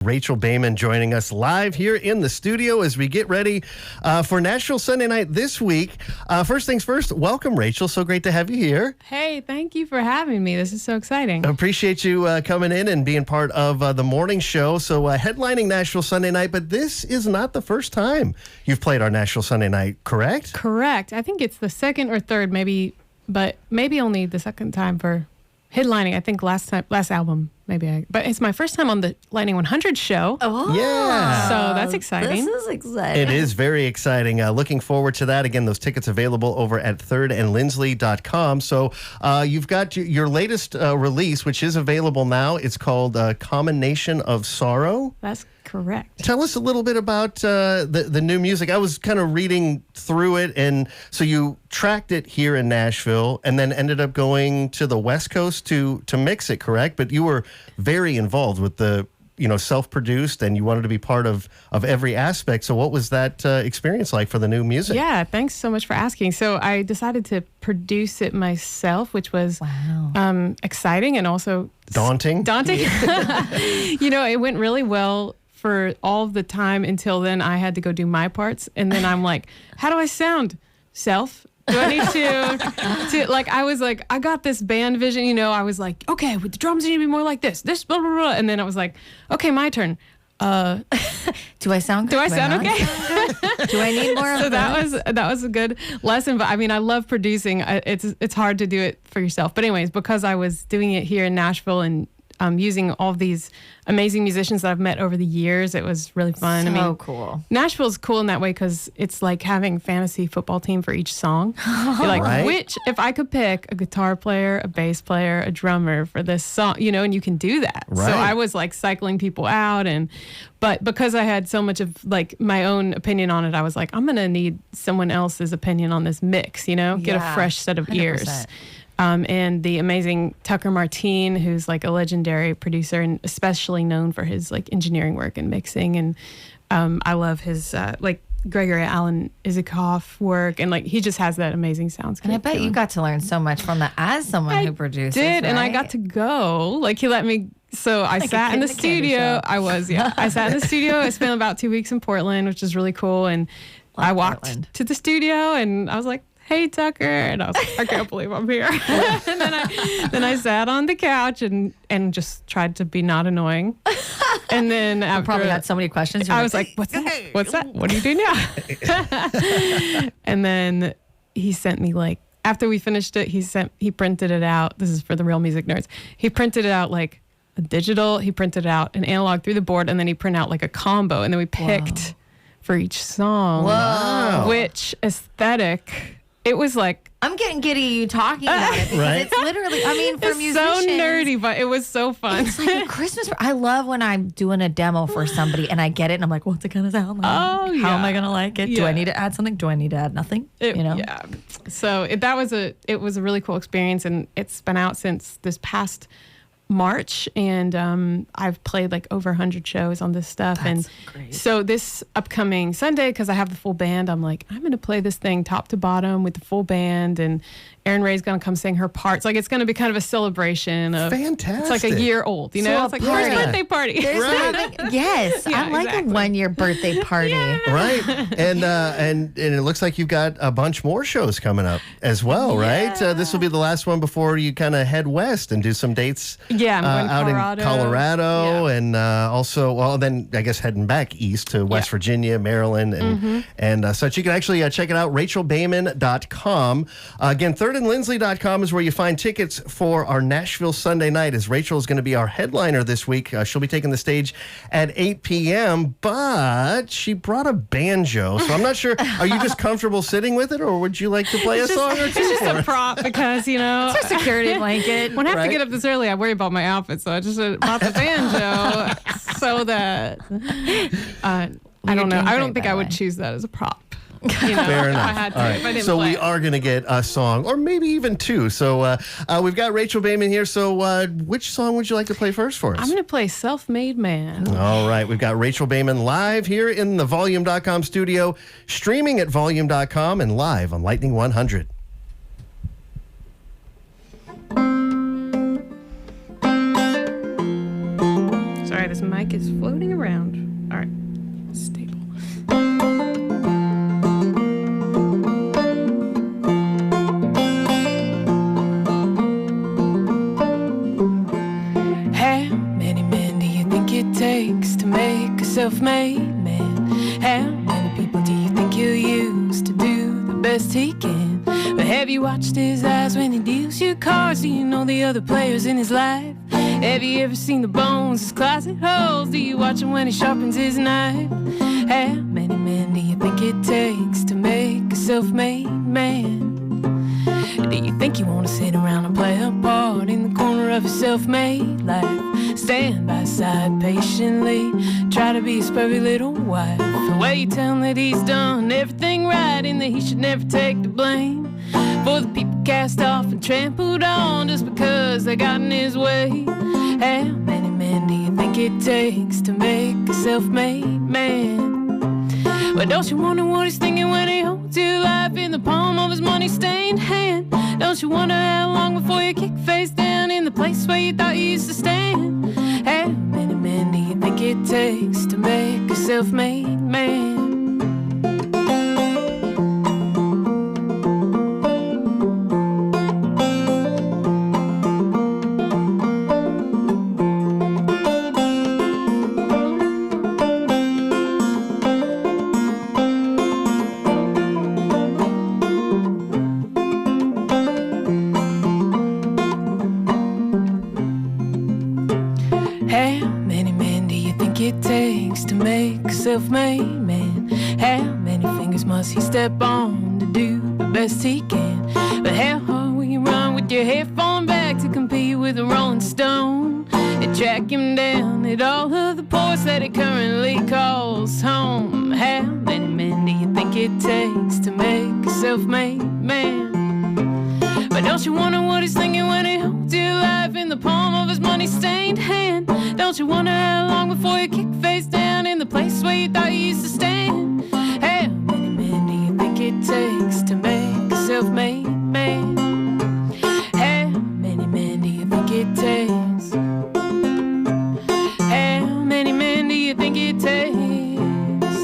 Rachel Baiman joining us live here in the studio as we get ready for Nashville Sunday night this week. First things first, welcome, Rachel. So great to have you here. Hey, thank you for having me. This is so exciting. Appreciate you coming in and being part of the morning show. So headlining Nashville Sunday night, but this is not the first time you've played our Nashville Sunday night, correct? Correct. I think it's the second or third, maybe, but maybe only the second time for headlining. I think last album, but it's my first time on the Lightning 100 show. Oh, yeah. So that's exciting. This is exciting. It is very exciting. Looking forward to that. Again, those tickets available over at thirdandlindsley.com. So you've got your latest release, which is available now. It's called Common Nation of Sorrow. That's correct. Tell us a little bit about the new music. I was kind of reading through it, and so you tracked it here in Nashville and then ended up going to the West Coast to mix it, correct? But you were very involved with the, self-produced, and you wanted to be part of every aspect. So what was that experience like for the new music? Yeah, thanks so much for asking. So I decided to produce it myself, which was exciting and also Daunting. It went really well for all of the time until then. I had to go do my parts, and then I'm like, how do I sound? Self? Do I need to I was like, I got this band vision, I was like, okay, with the drums you need to be more like this, blah, blah, blah. And then I was like, okay, my turn. Do I sound good? Do I sound okay? Do I need more So of that was a good lesson. But I mean, I love producing. It's hard to do it for yourself. But anyways, because I was doing it here in Nashville and using all of these amazing musicians that I've met over the years, it was really fun. So cool. Nashville's cool in that way because it's like having a fantasy football team for each song. You're like, Right. if I could pick a guitar player, a bass player, a drummer for this song, and you can do that. Right. So I was like cycling people out, but because I had so much of like my own opinion on it, I was like, I'm going to need someone else's opinion on this mix, get a fresh set of 100%. ears. And the amazing Tucker Martine, who's like a legendary producer and especially known for his like engineering work and mixing. And I love his Gregory Alan Isikoff work. And like he just has that amazing soundscape. And I bet you got to learn so much from that as someone who produces. Did, and I right? got to go. Like he let me. So I sat in the studio. I sat in the studio. I spent about 2 weeks in Portland, which is really cool. And I walked to the studio and I was like, hey, Tucker. And I was like, I can't believe I'm here. And then I sat on the couch and just tried to be not annoying. And then after, probably had so many questions. I was like, what's that? What's that? What do you do now? And then he sent me after we finished it, he printed it out. This is for the real music nerds. He printed it out like a digital. He printed out an analog through the board, and then he printed out like a combo. And then we picked for each song. Wow. Which aesthetic. It was like, I'm getting giddy you talking about it because Right? it's literally, for it's musicians. so nerdy, but it was so fun. It's like a Christmas. I love when I'm doing a demo for somebody and I get it and I'm like, what's it going to sound like? Oh, How am I going to like it? Do I Yeah. need to add something? Do I need to add nothing? Yeah. So it was a really cool experience, and it's been out since this past March, and I've played like over 100 shows on this stuff. That's and great. So this upcoming Sunday, because I have the full band, I'm like, I'm going to play this thing top to bottom with the full band, and Erin Ray's going to come sing her parts. Like, it's going to be kind of a celebration of Fantastic. It's like a year old, So it's like party. first birthday party. Yes, Yeah, I like exactly. a 1 year birthday party. Right. And it looks like you've got a bunch more shows coming up as well, right? This will be the last one before you kind of head west and do some dates Yeah, I'm going to out Colorado. in Colorado, Yeah. and also, then I guess heading back east to West Yeah. Virginia, Maryland, and such. You can actually check it out, rachelbaiman.com. Again, thirdandlindsley.com is where you find tickets for our Nashville Sunday night, as Rachel is going to be our headliner this week. She'll be taking the stage at 8 p.m., but she brought a banjo, so I'm not sure. Are you just comfortable sitting with it, or would you like to play a song or two It's just for a us? prop because, It's a security blanket. when I have Right. to get up this early, I worry about my outfit. So I just bought the banjo so that I don't know. doing I great, don't think by I the would way. choose that as a prop. Fair If I enough. had to, All if I right. didn't So play. we are going to get a song, or maybe even two. So we've got Rachel Baiman here. So which song would you like to play first for us? I'm going to play Self-Made Man. All right. We've got Rachel Baiman live here in the Volume.com studio, streaming at Volume.com and live on Lightning 100. Sorry, this mic is floating around. All right, stable. How many men do you think it takes to make a self-made man? How many people do you think he'll use to do the best he can? But have you watched his eyes when he deals you cards? Do you know the other players in his life? Have you ever seen the bones his closet holds? Do you watch him when he sharpens his knife? How many men do you think it takes to make a self-made man? Do you think you want to sit around and play a part in the corner of a self-made life? Stand by his side patiently, try to be his perfect little wife. Well, you tell him that he's done everything right and that he should never take the blame for the people cast off and trampled on just because they got in his way. How many men do you think it takes to make a self-made man? Well, don't you wonder what he's thinking when he holds your life in the palm of his money-stained hand? Don't you wonder how long before you kick face down in the place where you thought you used to stand? How many men do you think it takes to make a self-made man? It takes to make a self-made man. How many fingers must he step on to do the best he can? But how hard will you run with your hair falling back to compete with a Rolling Stone and track him down at all of the ports that he currently calls home? How many men do you think it takes to make a self-made man? But don't you wonder what he's thinking when he holds your life in the palm of his money-stained hand? Don't you wonder how long before you kick face down in the place where you thought you used to stand? How many men do you think it takes to make a self-made man? How many men do you think it takes? How many men do you think it takes?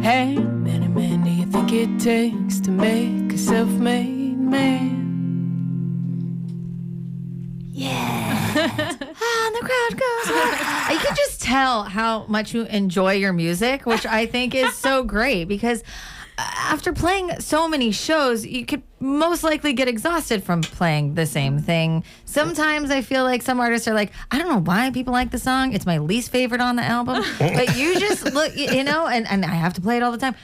How many men do you think it takes to make a self-made man? And the crowd goes wild. You can just tell how much you enjoy your music, which I think is so great because after playing so many shows, you could most likely get exhausted from playing the same thing. Sometimes I feel like some artists are like, I don't know why people like the song. It's my least favorite on the album. But you just look, and I have to play it all the time.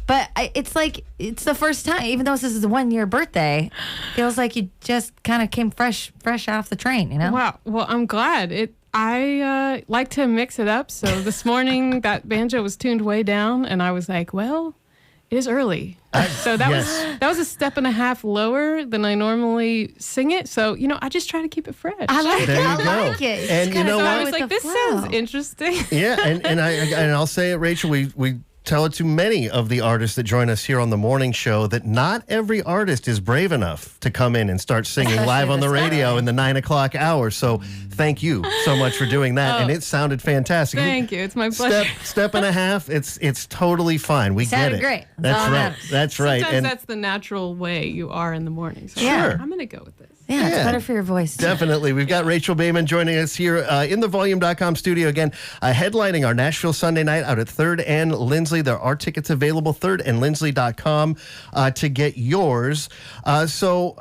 But it's like, it's the first time, even though this is a 1-year birthday, feels like you just kind of came fresh off the train, you know? Wow. Well, I'm glad. I like to mix it up. So this morning, that banjo was tuned way down, and I was like, well, it is early. So that was a step and a half lower than I normally sing it. So, I just try to keep it fresh. I like it. There I you go. like it. And you know So what? I was like, this sounds interesting. Yeah, and I'll say it, Rachel, we tell it to many of the artists that join us here on the morning show that not every artist is brave enough to come in and start singing live on the radio in the 9 o'clock hour. So thank you so much for doing that. And it sounded fantastic. Thank you. It's my pleasure. Step and a half. It's totally fine. We get it. Great. That's right. That's right. Sometimes And that's the natural way you are in the morning. So Sure. I'm going to go with this. Yeah, it's better for your voice. Definitely. We've got Rachel Baiman joining us here in the Volume.com studio again, headlining our Nashville Sunday night out at 3rd and Lindsley. There are tickets available, 3rdandlindsley.com to get yours. So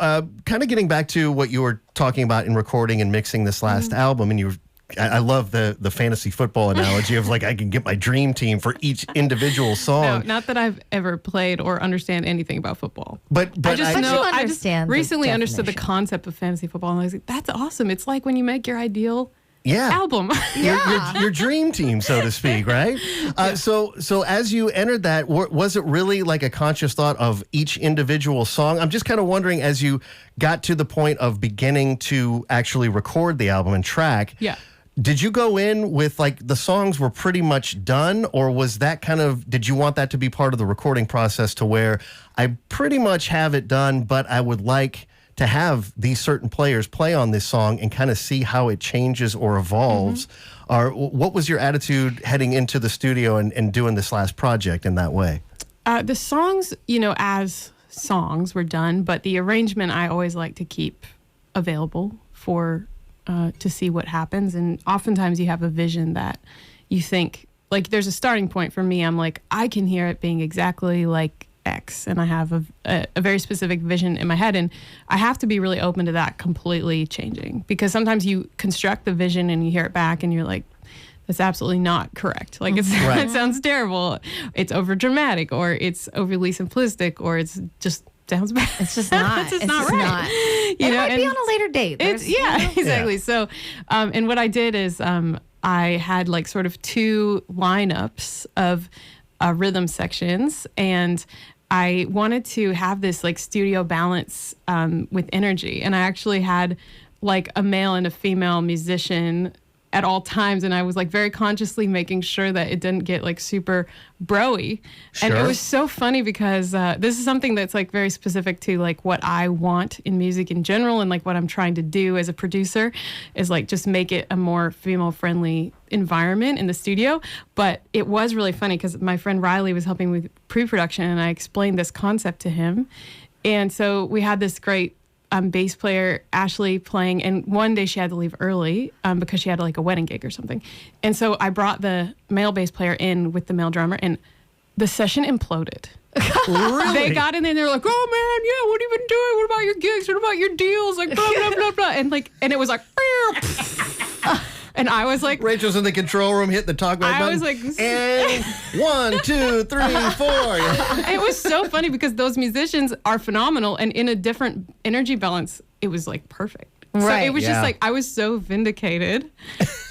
kind of getting back to what you were talking about in recording and mixing this last album, and I love the fantasy football analogy of like I can get my dream team for each individual song. No, not that I've ever played or understand anything about football. But I just know. you I just understand the recently understood the definition. concept of fantasy football, and I was like, "That's awesome! It's like when you make your ideal yeah. album." Your dream team, so to speak, right? So as you entered that, was it really like a conscious thought of each individual song? I'm just kind of wondering, as you got to the point of beginning to actually record the album and track, Yeah. did you go in with like the songs were pretty much done, or was that did you want that to be part of the recording process to where I pretty much have it done, but I would like to have these certain players play on this song and kind of see how it changes or evolves or what was your attitude heading into the studio and doing this last project in that way? The songs, as songs were done, but the arrangement I always like to keep available for to see what happens. And oftentimes you have a vision that you think, like, there's a starting point for me. I'm like, I can hear it being exactly like X, and I have a very specific vision in my head, and I have to be really open to that completely changing, because sometimes you construct the vision and you hear it back and you're like, that's absolutely not correct. Like, it sounds terrible. It's over dramatic, or it's overly simplistic, or it's just sounds bad. It's just not. It's just not right. It might be on a later date. Exactly. Yeah. So, and what I did is I had like sort of two lineups of rhythm sections, and I wanted to have this like studio balance with energy. And I actually had like a male and a female musician at all times, and I was like very consciously making sure that it didn't get like super bro-y. Sure. And it was so funny because this is something that's like very specific to like what I want in music in general, and like what I'm trying to do as a producer is like just make it a more female friendly environment in the studio. But it was really funny because my friend Riley was helping with pre-production, and I explained this concept to him. And so we had this great bass player, Ashley, playing, and one day she had to leave early because she had like a wedding gig or something. And so I brought the male bass player in with the male drummer, and the session imploded. Really? They got in there and they were like, oh man, yeah, what have you been doing? What about your gigs? What about your deals? Like, blah, blah, blah, blah. And it was like, and I was like, Rachel's in the control room, hit the talk back button. I was like, and 1, 2, 3, 4. It was so funny because those musicians are phenomenal, and in a different energy balance, it was like perfect. Right. So it was just like, I was so vindicated.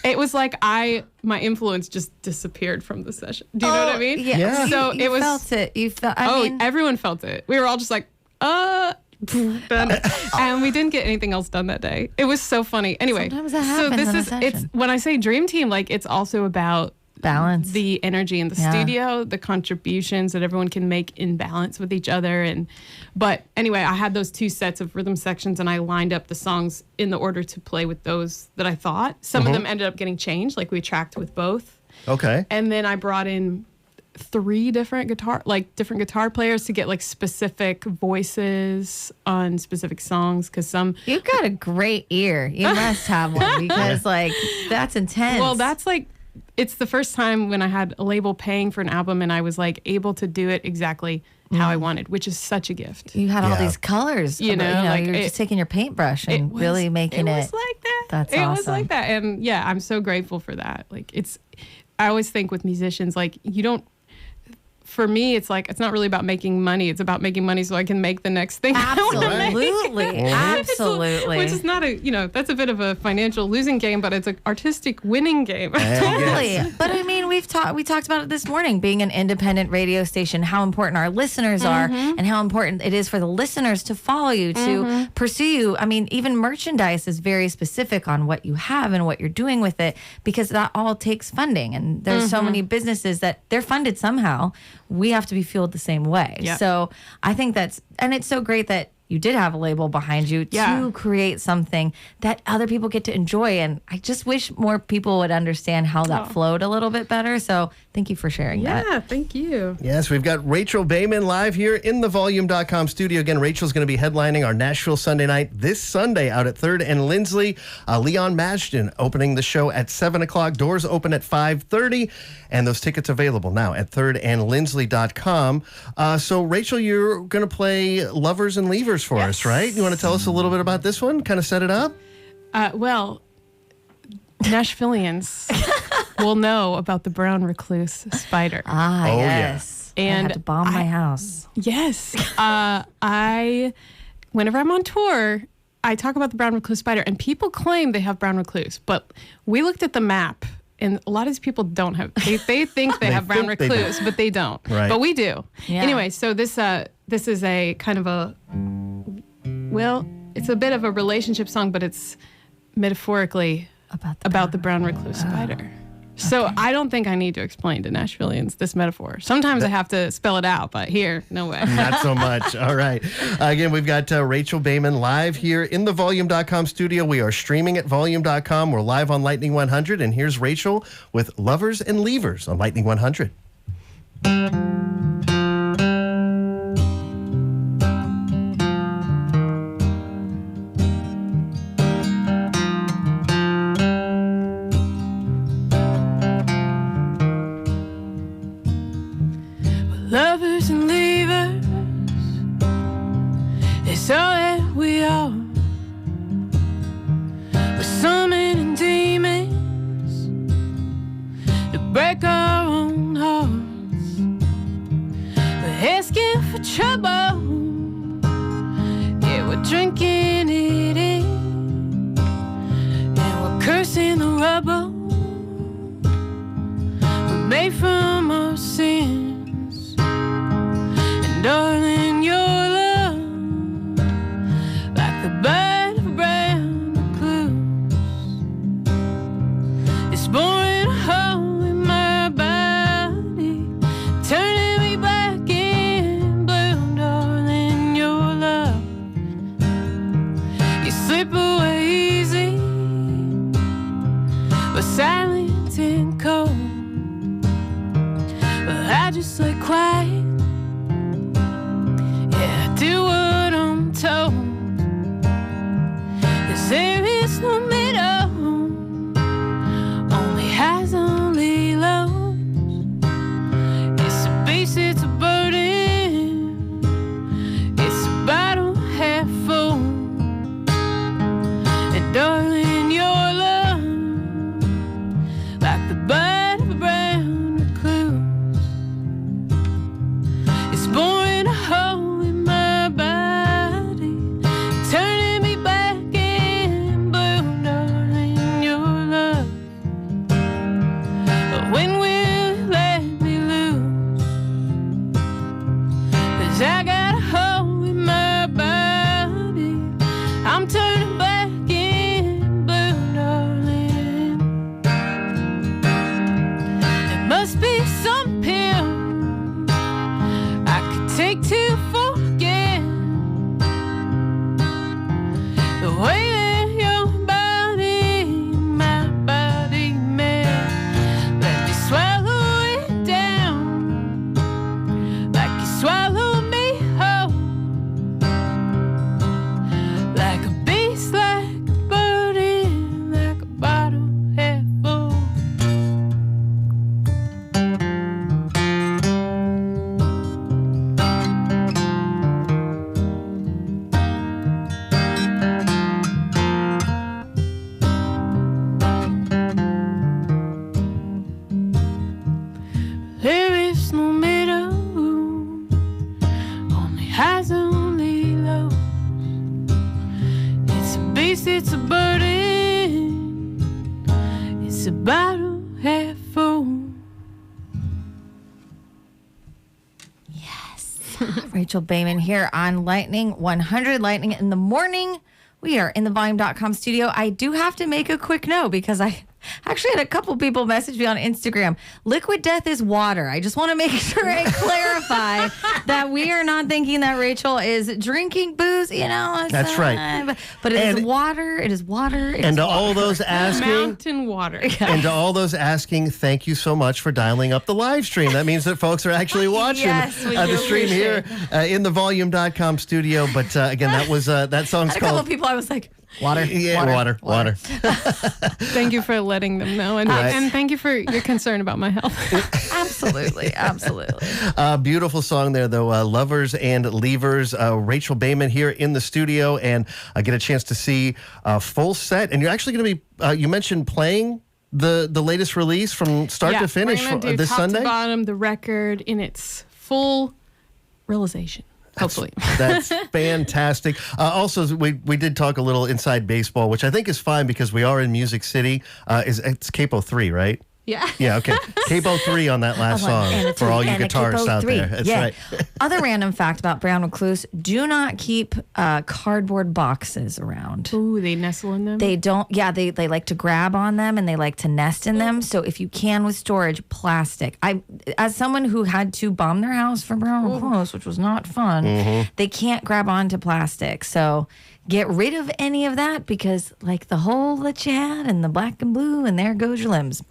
It was like my influence just disappeared from the session. Do you know what I mean? Yeah. So you it was. felt it. You felt. Everyone felt it. We were all just like, done. And we didn't get anything else done that day. It was so funny. Anyway, sometimes that happens it's when I say dream team, like it's also about balance, the energy in the studio, the contributions that everyone can make in balance with each other. But anyway, I had those two sets of rhythm sections, and I lined up the songs in the order to play with those that I thought. Some of them ended up getting changed, like we tracked with both. Okay. And then I brought in 3 different guitar players to get like specific voices on specific songs, because you've got a great ear. You must have one, because like that's intense. Well, that's like, it's the first time when I had a label paying for an album and I was like able to do it exactly how I wanted, which is such a gift. You had all these colors, like you're just taking your paintbrush and really making it. It was like that. That's awesome. awesome. Was like that, and yeah, I'm so grateful for that. Like I always think with musicians, like you don't. For me, it's like, it's not really about making money. It's about making money so I can make the next thing. Absolutely. Absolutely. Which is not that's a bit of a financial losing game, but it's an artistic winning game. Totally. But I mean, we talked about it this morning, being an independent radio station, how important our listeners are, and how important it is for the listeners to follow you, to pursue you. I mean, even merchandise is very specific on what you have and what you're doing with it, because that all takes funding. And there's so many businesses that they're funded somehow. We have to be fueled the same way. Yep. So I think and it's so great that you did have a label behind you to create something that other people get to enjoy. And I just wish more people would understand how that flowed a little bit better. So thank you for sharing that. Yeah, thank you. Yes, we've got Rachel Baiman live here in the Volume.com studio. Again, Rachel's going to be headlining our Nashville Sunday night this Sunday out at 3rd and Lindsley. Leon Mashton opening the show at 7 o'clock. Doors open at 5:30. And those tickets available now at 3rdandlindsley.com. So, Rachel, you're going to play Lovers and Leavers for us, right? You want to tell us a little bit about this one? Kind of set it up? Well, Nashvillians will know about the brown recluse spider. Yes. Yeah. And I had to bomb my house. Yes. Whenever I'm on tour, I talk about the brown recluse spider, and people claim they have brown recluse, but we looked at the map. And a lot of these people don't have. They think they have brown recluse, but they don't. Right. But we do. Yeah. Anyway, so this is a kind of it's a bit of a relationship song, but it's metaphorically about the brown recluse spider. So I don't think I need to explain to Nashvillians this metaphor. Sometimes I have to spell it out, but here, no way. Not so much. All right. Again, we've got Rachel Baiman live here in the Volume.com studio. We are streaming at Volume.com. We're live on Lightning 100. And here's Rachel with Lovers and Leavers on Lightning 100. Lovers and leavers, it's all that we are. We're summoning demons to break our own hearts. We're asking for trouble, yeah, we're drinking it in, and we're cursing the rubble we made from our sins. Darling, your love, like the bite of a brown recluse, it's boring a hole in my body, turning me black and blue. Darling, your love, you slip away easy, but silent and cold. Well, I just like quiet. Do what I'm told. 'Cause there is no middle, only highs, only lows. It's a beast, it's a burden, it's a bottle half full. And darling, your love, like the bite of a brown recluse, it's boring a hole turning me back in blue. Darling, your love, but when will it let me loose? 'Cause I got a hole in my body, I'm turning back in blue. Darling, there must be some pill I could take to forget the way that your body, my body meant. Let me swallow it down, like you swallowed me whole. Like a beast, like a burden, like a bottle half full. There is no middle, only highs, only lows. It's a beast, it's a burden, it's a bottle half full. Yes. Rachel Baiman here on Lightning 100, Lightning in the Morning. We are in the Volume.com studio. I do have to make a quick note because I actually had a couple people message me on Instagram. Liquid death is water. I just want to make sure I clarify that we are not thinking that Rachel is drinking booze. You know, That's right. But it is water. It is water. And to all those asking, Mountain water. and to all those asking, thank you so much for dialing up the live stream. That means that folks are actually watching Yes, we the do stream here in the Volume.com studio. But again, that was that song's Had a couple called of people, I was like, water. Yeah, water. Thank you for letting them know. And, Right. and thank you for your concern about my health. Absolutely. Beautiful song there, though. Lovers and Leavers. Rachel Baiman here in the studio, and I get a chance to see a full set. And you're actually going to be, you mentioned playing the latest release from start to finish we're gonna do this top Sunday? to bottom, the record in its full realization. Hopefully. That's fantastic. Also, we did talk a little inside baseball, which I think is fine because we are in Music City. It's Capo 3, right? Yeah. Yeah, okay. Capo 3 on that last song for all you guitarists out there. That's right. Other random fact about brown recluse, do not keep cardboard boxes around. Ooh, they nestle in them? They don't, they like to grab on them and they like to nest in them. So if you can with storage, plastic. As someone who had to bomb their house for brown recluse, which was not fun, they can't grab onto plastic. So get rid of any of that because like the hole that you had and the black and blue and there goes your limbs.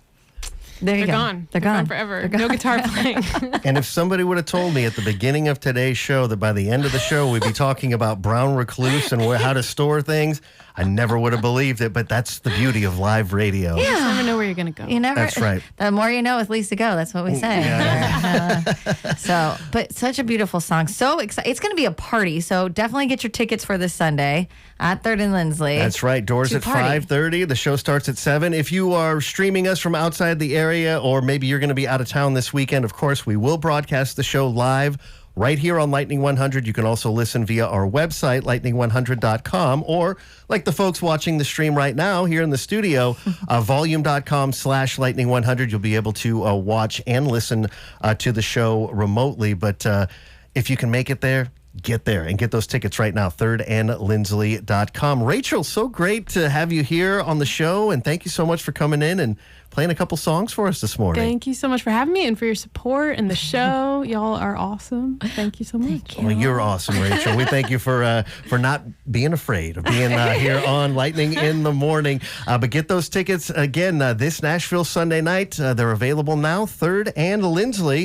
There you go. Gone. They're gone forever. No guitar playing. And if somebody would have told me at the beginning of today's show that by the end of the show we'd be talking about brown recluse and how to store things, I never would have believed it. But that's the beauty of live radio. You just never know where you're going to go. You never. That's right. The more you know with Lisa Go. That's what we say. But such a beautiful song. So excited. It's going to be a party. So definitely get your tickets for this Sunday at 3rd and Lindsley. That's right. Doors at 5:30. The show starts at 7. If you are streaming us from outside the area, or maybe you're going to be out of town this weekend, of course, we will broadcast the show live right here on Lightning 100. You can also listen via our website, lightning100.com, or like the folks watching the stream right now here in the studio, volume.com/lightning100. You'll be able to watch and listen to the show remotely. But if you can make it there, get there and get those tickets right now, thirdandlindsley.com. Rachel, so great to have you here on the show, and thank you so much for coming in and playing a couple songs for us this morning. Thank you so much for having me and for your support and the show. Y'all are awesome. Thank you so much. Well, you're awesome, Rachel. We thank you for not being afraid of being here on Lightning in the Morning. But get those tickets again this Nashville Sunday night. They're available now, 3rd and Lindsley.